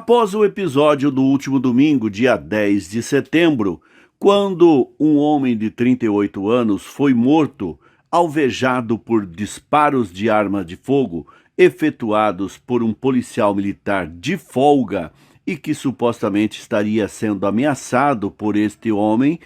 Após o episódio do último domingo, dia 10 de setembro, quando um homem de 38 anos foi morto alvejado por disparos de arma de fogo efetuados por um policial militar de folga e que supostamente estaria sendo ameaçado por este homem,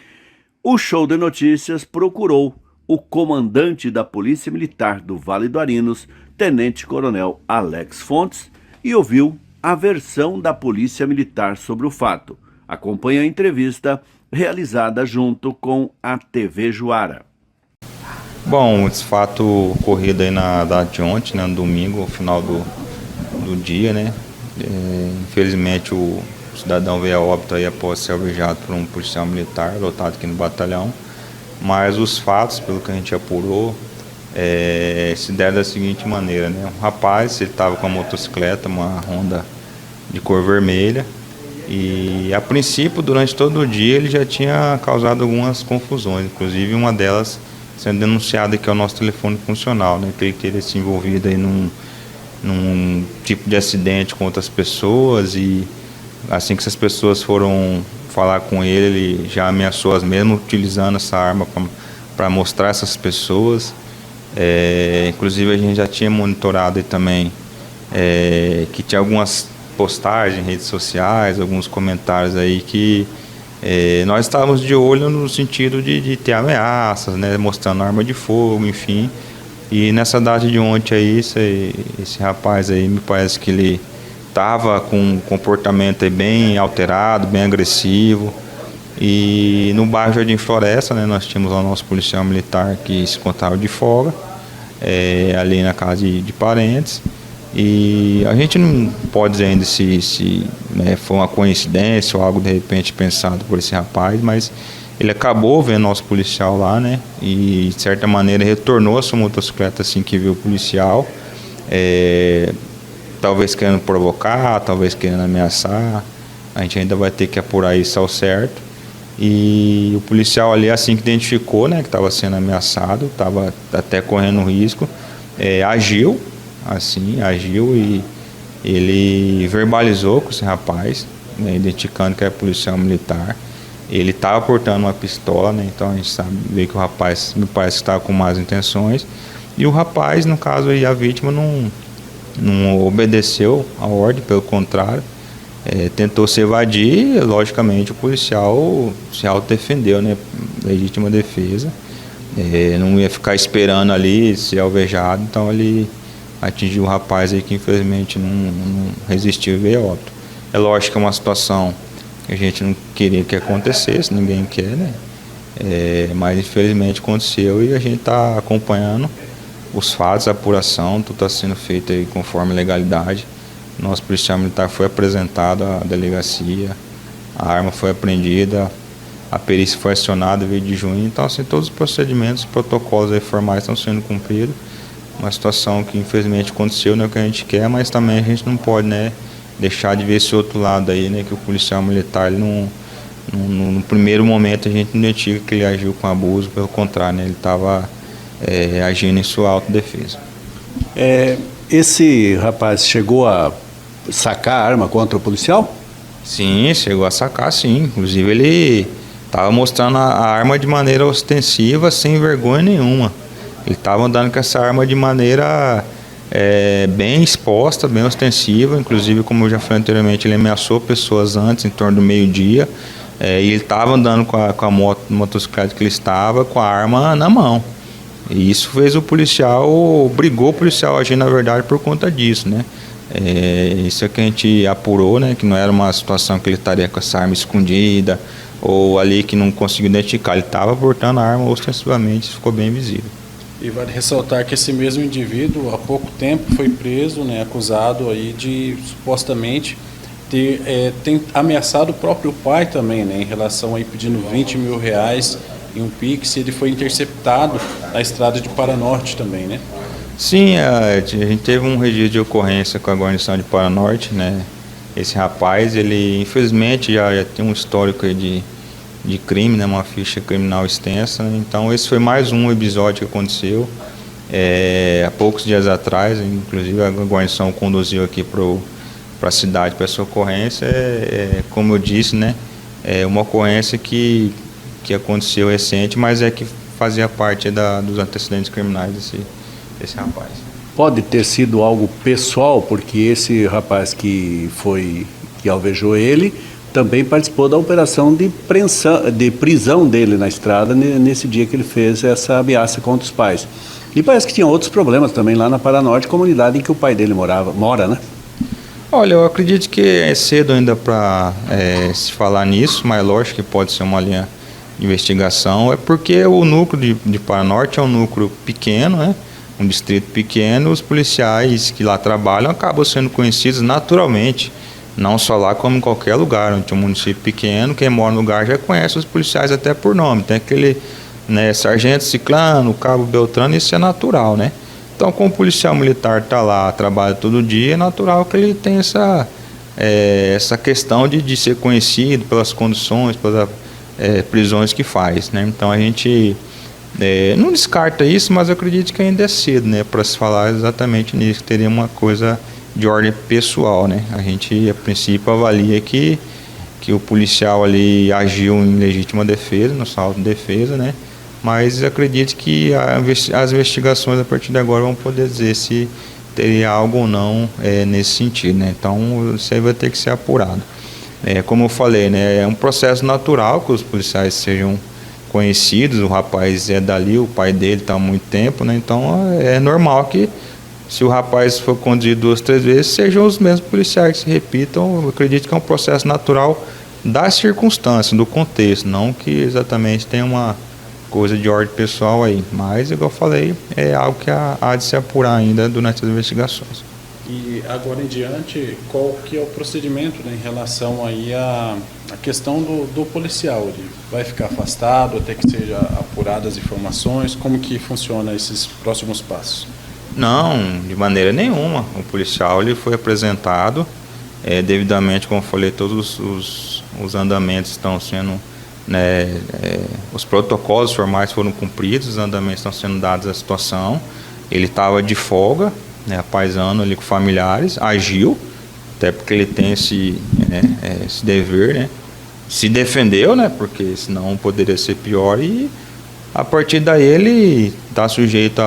o Show de Notícias procurou o comandante da Polícia Militar do Vale do Arinos, Tenente-Coronel Alex Fontes, e ouviu a versão da Polícia Militar sobre o fato. Acompanhe a entrevista realizada junto com a TV Juara. Bom, esse fato ocorrido aí na data de ontem, né, no domingo, ao final do dia, né? Infelizmente o cidadão veio a óbito aí após ser alvejado por um policial militar lotado aqui no batalhão. Mas os fatos, pelo que a gente apurou, se deram da seguinte maneira, né? Um rapaz, ele estava com uma motocicleta, uma Honda de cor vermelha, e a princípio, durante todo o dia, ele já tinha causado algumas confusões, inclusive uma delas sendo denunciada aqui ao nosso telefone funcional, né? Que ele teria se envolvido aí num tipo de acidente com outras pessoas, e assim que essas pessoas foram falar com ele já ameaçou as mesmas, utilizando essa arma para mostrar essas pessoas. Inclusive a gente já tinha monitorado aí também que tinha algumas postagens em redes sociais, alguns comentários aí que nós estávamos de olho no sentido de ter ameaças, né, mostrando arma de fogo, enfim. E nessa data de ontem aí, esse rapaz aí, me parece que ele estava com um comportamento aí bem alterado, bem agressivo. E no bairro Jardim Floresta, né, nós tínhamos lá o nosso policial militar que se encontrava de folga, ali na casa de parentes. E a gente não pode dizer ainda se foi uma coincidência ou algo de repente pensado por esse rapaz, mas ele acabou vendo nosso policial lá, né? E de certa maneira retornou a sua motocicleta assim que viu o policial, talvez querendo provocar, talvez querendo ameaçar. A gente ainda vai ter que apurar isso ao certo. E o policial ali, assim que identificou, né, que estava sendo ameaçado, estava até correndo risco, agiu e ele verbalizou com esse rapaz, né, identificando que é policial militar. Ele estava portando uma pistola, né, então a gente vê que o rapaz me parece que estava com más intenções. E o rapaz, no caso aí, a vítima não obedeceu a ordem, pelo contrário, tentou se evadir. Logicamente o policial se autodefendeu, né, legítima defesa, não ia ficar esperando ali ser alvejado, então ele atingiu o rapaz aí que infelizmente não resistiu e veio a óbito. É lógico que é uma situação que a gente não queria que acontecesse, ninguém quer, né? Mas infelizmente aconteceu e a gente está acompanhando os fatos, a apuração, tudo está sendo feito aí conforme a legalidade. Nosso policial militar foi apresentado à delegacia, a arma foi apreendida, a perícia foi acionada veio de junho, então assim, todos os procedimentos, os protocolos aí formais estão sendo cumpridos. Uma situação que infelizmente aconteceu, não é o que a gente quer, mas também a gente não pode, né, deixar de ver esse outro lado aí, né, que o policial militar, ele no primeiro momento a gente não identifica que ele agiu com abuso, pelo contrário, né, ele estava agindo em sua autodefesa. Esse rapaz chegou a sacar a arma contra o policial? Sim, chegou a sacar, sim. Inclusive ele estava mostrando a arma de maneira ostensiva, sem vergonha nenhuma. Ele estava andando com essa arma de maneira bem exposta, bem ostensiva. Inclusive, como eu já falei anteriormente, ele ameaçou pessoas antes, em torno do meio-dia. E ele estava andando com a motocicleta que ele estava, com a arma na mão. E isso fez obrigou o policial a agir, na verdade, por conta disso, né? Isso é que a gente apurou, né? Que não era uma situação que ele estaria com essa arma escondida ou ali que não conseguiu identificar. Ele estava portando a arma ostensivamente, isso ficou bem visível. E vale ressaltar que esse mesmo indivíduo, há pouco tempo, foi preso, né, acusado aí de supostamente ter ameaçado o próprio pai também, né, em relação aí pedindo 20 mil reais em um Pix. Ele foi interceptado na estrada de Paranorte também, né? Sim, a gente teve um registro de ocorrência com a guarnição de Paranorte, né? Esse rapaz, ele infelizmente já tem um histórico aí de crime, né? Uma ficha criminal extensa, né? Então esse foi mais um episódio que aconteceu há poucos dias atrás. Inclusive a guarnição conduziu aqui para o a cidade, para essa ocorrência, como eu disse, né, é uma ocorrência que aconteceu recente, mas que fazia parte dos antecedentes criminais desse rapaz. Pode ter sido algo pessoal, porque esse rapaz que alvejou ele também participou da operação de prisão dele na estrada nesse dia que ele fez essa ameaça contra os pais. E parece que tinha outros problemas também lá na Paranorte, comunidade em que o pai dele mora, né? Olha, eu acredito que é cedo ainda para se falar nisso, mas lógico que pode ser uma linha de investigação. É porque o núcleo de Paranorte é um núcleo pequeno, né? Um distrito pequeno. Os policiais que lá trabalham acabam sendo conhecidos naturalmente, não só lá como em qualquer lugar onde tem um município pequeno. Quem mora no lugar já conhece os policiais até por nome. Tem aquele, né, sargento Ciclano, cabo Beltrano, isso é natural, né? Então, como o policial militar está lá, trabalha todo dia, é natural que ele tenha essa questão de ser conhecido pelas condições, pelas prisões que faz, né? Então, a gente não descarta isso, mas eu acredito que ainda é cedo, né, para se falar exatamente nisso, que teria uma coisa de ordem pessoal, né? A gente, a princípio, avalia que o policial ali agiu em legítima defesa, no saldo de defesa, né? Mas acredito que as investigações a partir de agora vão poder dizer se teria algo ou não nesse sentido, né? Então isso aí vai ter que ser apurado. Como eu falei, né, é um processo natural que os policiais sejam conhecidos. O rapaz é dali, o pai dele está há muito tempo, né? Então é normal que, se o rapaz for conduzido 2, 3 vezes, sejam os mesmos policiais que se repitam. Eu acredito que é um processo natural das circunstâncias, do contexto, não que exatamente tenha uma coisa de ordem pessoal aí, mas, igual eu falei, é algo que há de se apurar ainda durante as investigações. E agora em diante, qual que é o procedimento, né, em relação aí à questão do policial? Ele vai ficar afastado até que seja apuradas as informações? Como que funciona esses próximos passos? Não, de maneira nenhuma. O policial ele foi apresentado devidamente, como eu falei, todos os andamentos estão sendo, né, os protocolos formais foram cumpridos, os andamentos estão sendo dados à situação. Ele estava de folga, né, apaisando ali com familiares, agiu, até porque ele tem esse dever, né, se defendeu, né, porque senão poderia ser pior, e a partir daí ele está sujeito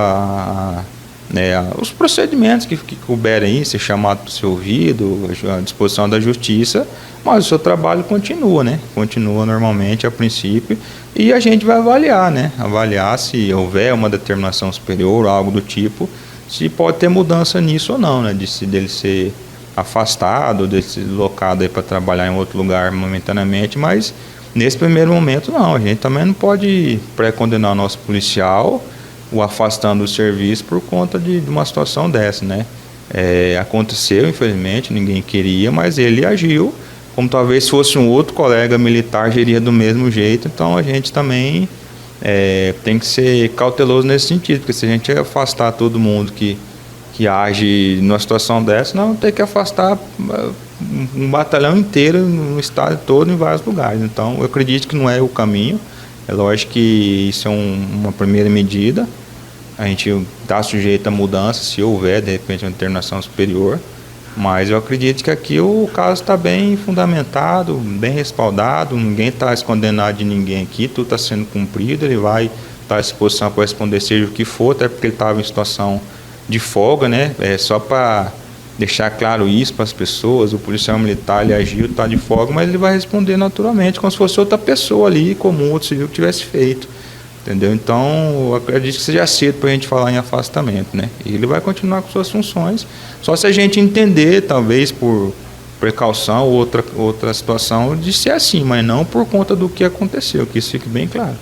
os procedimentos que couberem aí, ser chamado para o seu ouvido, à disposição da justiça, mas o seu trabalho continua, né? Continua normalmente a princípio, e a gente vai avaliar, né? Avaliar se houver uma determinação superior ou algo do tipo, se pode ter mudança nisso ou não, né? Dele ser afastado, dele ser deslocado para trabalhar em outro lugar momentaneamente, mas nesse primeiro momento não, a gente também não pode pré-condenar o nosso policial, o afastando do serviço por conta de uma situação dessa, né? Aconteceu, infelizmente, ninguém queria, mas ele agiu, como talvez fosse um outro colega militar, agiria do mesmo jeito. Então a gente também tem que ser cauteloso nesse sentido, porque se a gente afastar todo mundo que age numa situação dessa, não tem que afastar um batalhão inteiro no estado todo, em vários lugares. Então eu acredito que não é o caminho. É lógico que isso é uma primeira medida. A gente está sujeito a mudança se houver, de repente, uma determinação superior. Mas eu acredito que aqui o caso está bem fundamentado, bem respaldado. Ninguém está escondendo de ninguém aqui, tudo está sendo cumprido. Ele vai estar à disposição para responder seja o que for, até porque ele estava em situação de folga, né? Só para deixar claro isso para as pessoas, o policial militar ele agiu, está de folga, mas ele vai responder naturalmente, como se fosse outra pessoa ali, comum, outro civil que tivesse feito. Entendeu? Então, eu acredito que seja cedo para a gente falar em afastamento, né? E ele vai continuar com suas funções, só se a gente entender, talvez por precaução ou outra situação, de ser assim, mas não por conta do que aconteceu, que isso fique bem claro.